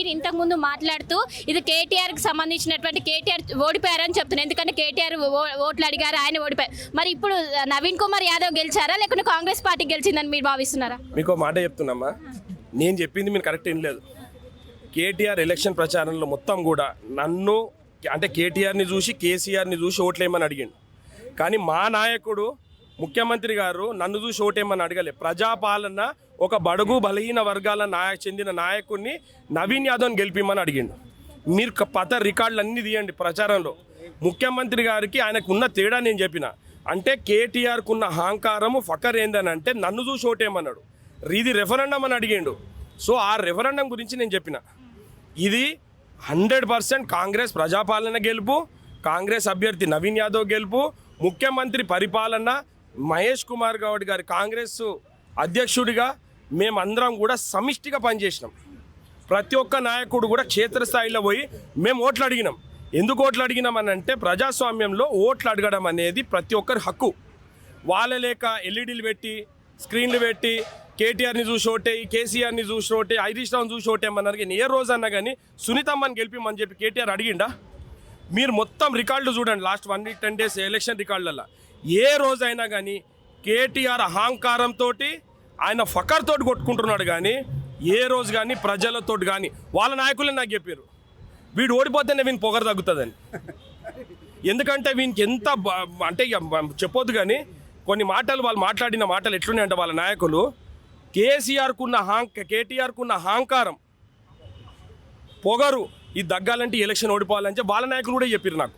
మీరు ఇంతకుముందు మాట్లాడుతూ ఇది కేటీఆర్కి సంబంధించినటువంటి కేటీఆర్ ఓడిపోయారని చెప్తున్నారు. ఎందుకంటే కేటీఆర్ ఓట్లు అడిగారు, ఆయన ఓడిపోయారు. మరి ఇప్పుడు నవీన్ కుమార్ యాదవ్ గెలిచారా లేకుంటే కాంగ్రెస్ పార్టీ గెలిచిందని మీరు భావిస్తున్నారా? మీకు మాట చెప్తున్నామ్మా, నేను చెప్పింది మీరు కరెక్ట్ ఏం లేదు. కేటీఆర్ ఎలక్షన్ ప్రచారంలో మొత్తం కూడా నన్ను అంటే కేటీఆర్ని చూసి కేసీఆర్ని చూసి ఓట్లేమని అడిగిండు. కానీ మా నాయకుడు ముఖ్యమంత్రి గారు నన్ను చూసి ఓటేమని అడగలే. ప్రజాపాలన ఒక బడుగు బలహీన వర్గాల చెందిన నాయకుడిని నవీన్ యాదవ్ని గెలిపిమని అడిగిండు. మీరు రికార్డులు అన్నీ తీయండి ప్రచారంలో. ముఖ్యమంత్రి గారికి ఆయనకు ఉన్న తేడా నేను చెప్పిన. అంటే కేటీఆర్కు ఉన్న అహంకారము ఫకర్ ఏందని అంటే నన్ను చూసి ఓటేమన్నాడు. ఇది రెఫరెండం అని అడిగిండు. సో ఆ రెఫరెండం గురించి నేను చెప్పిన. ఇది 100% కాంగ్రెస్ ప్రజాపాలన గెలుపు, కాంగ్రెస్ అభ్యర్థి నవీన్ యాదవ్ గెలుపు, ముఖ్యమంత్రి పరిపాలన, మహేష్ కుమార్ గౌడ్ గారి కాంగ్రెస్ అధ్యక్షుడిగా మేమందరం కూడా సమిష్టిగా పనిచేసినాం. ప్రతి ఒక్క నాయకుడు కూడా క్షేత్రస్థాయిలో పోయి మేము ఓట్లు అడిగినాం. ఎందుకు ఓట్లు అడిగినామని అంటే ప్రజాస్వామ్యంలో ఓట్లు అడగడం అనేది ప్రతి ఒక్కరి హక్కు. వాళ్ళ లేక ఎల్ఈడీలు పెట్టి స్క్రీన్లు పెట్టి కేటీఆర్ని చూసి ఓటేయి, కేసీఆర్ని చూసి ఓటేయి, హరీష్ రావుని చూసి ఓటేయమన్నారు. కానీ ఏ రోజన్నా కానీ సునీతమ్మని గెలిపిమని చెప్పి కేటీఆర్ అడిగిండా? మీరు మొత్తం రికార్డులు చూడండి, లాస్ట్ 1 week 10 days ఎలక్షన్ రికార్డులలో ఏ రోజైనా కానీ కేటీఆర్ అహంకారంతో ఆయన ఫకర్తో కొట్టుకుంటున్నాడు. కానీ ఏ రోజు కానీ ప్రజలతో కానీ వాళ్ళ నాయకులే నాకు చెప్పారు వీడు ఓడిపోతేనే వీని పొగరు తగ్గుతుందని. ఎందుకంటే వీనికి ఎంత అంటే చెప్పొద్దు కానీ కొన్ని మాటలు వాళ్ళు మాట్లాడిన మాటలు ఎట్లున్నాయంటే వాళ్ళ నాయకులు కేటీఆర్కున్న అహంకారం పొగరు ఇది దగ్గాలంటే ఎలక్షన్ ఓడిపోవాలంటే వాళ్ళ నాయకులు కూడా చెప్పారు నాకు.